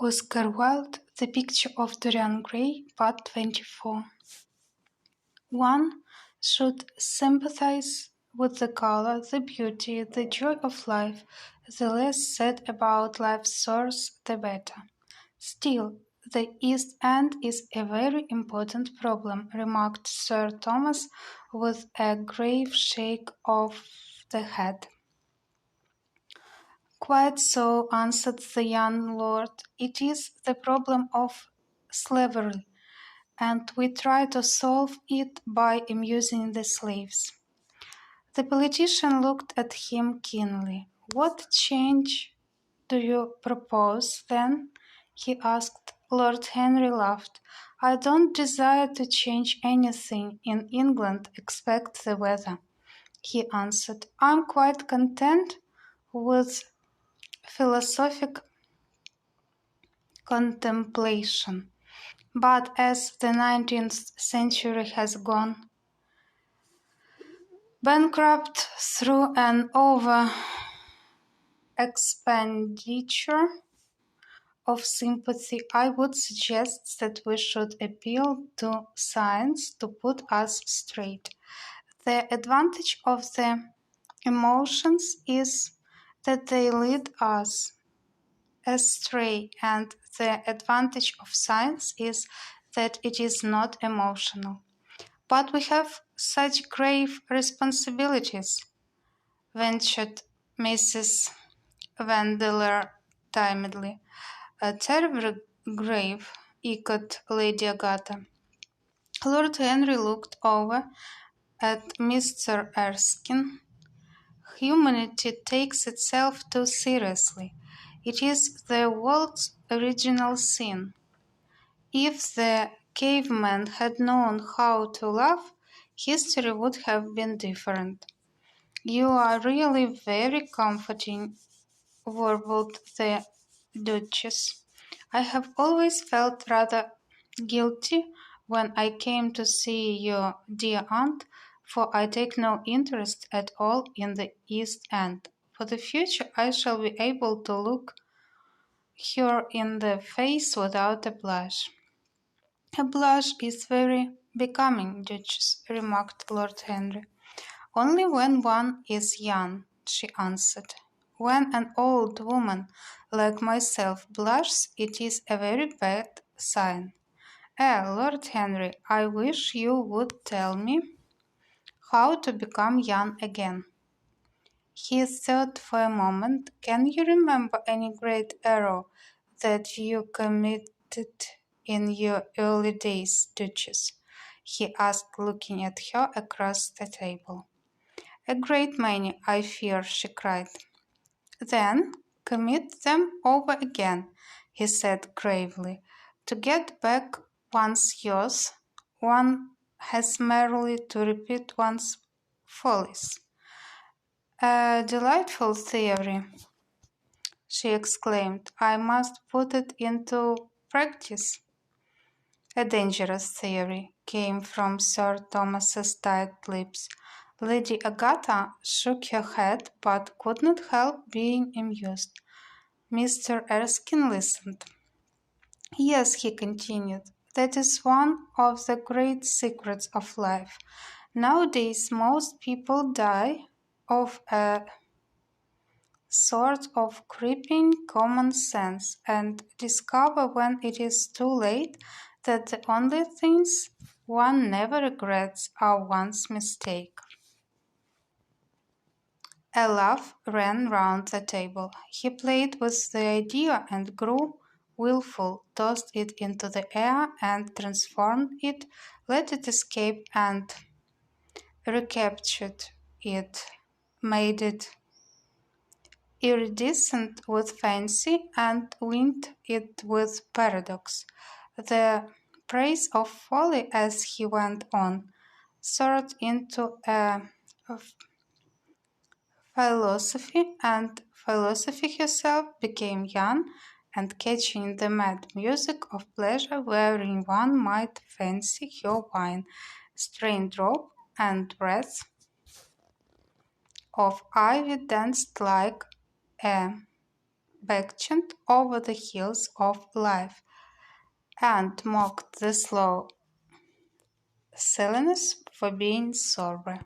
Oscar Wilde, The Picture of Dorian Gray, Part 24. One should sympathize with the color, the beauty, the joy of life. The less said about life's source, the better. Still, the East End is a very important problem, remarked Sir Thomas with a grave shake of the head. Quite so, answered the young lord. It is the problem of slavery, and we try to solve it by amusing the slaves. The politician looked at him keenly. What change do you propose, then? He asked. Lord Henry laughed. I don't desire to change anything in England except the weather, he answered. I'm quite content with philosophic contemplation. But as the 19th century has gone bankrupt through an over-expenditure of sympathy, I would suggest that we should appeal to science to put us straight. The advantage of the emotions is that they lead us astray, and the advantage of science is that it is not emotional. But we have such grave responsibilities, ventured Mrs. Vandeleur timidly. Terribly grave, echoed Lady Agatha. Lord Henry looked over at Mr. Erskine. Humanity takes itself too seriously. It is the world's original sin. If the caveman had known how to laugh, history would have been different. You are really very comforting, warbled the Duchess. I have always felt rather guilty when I came to see your dear aunt, for I take no interest at all in the East End. For the future I shall be able to look her in the face without a blush. A blush is very becoming, Duchess, remarked Lord Henry. Only when one is young, she answered. When an old woman like myself blushes, it is a very bad sign. Lord Henry, I wish you would tell me how to become young again. He thought for a moment. Can you remember any great error that you committed in your early days, Duchess? He asked, looking at her across the table. A great many, I fear, she cried. Then commit them over again, he said gravely. To get back one's youth, one has merely to repeat one's follies. A delightful theory, she exclaimed. I must put it into practice. A dangerous theory came from Sir Thomas's tight lips. Lady Agatha shook her head, but could not help being amused. Mr. Erskine listened. Yes, he continued, that is one of the great secrets of life. Nowadays, most people die of a sort of creeping common sense and discover when it is too late that the only things one never regrets are one's mistake. A laugh ran round the table. He played with the idea and grew wilful, tossed it into the air and transformed it, let it escape and recaptured it, made it iridescent with fancy and linked it with paradox. The praise of folly as he went on soared into a philosophy, and philosophy herself became young and catching the mad music of pleasure wherein one might fancy her wine, strained robe and wreaths of ivy danced like a backchant over the hills of life and mocked the slow silliness for being sober.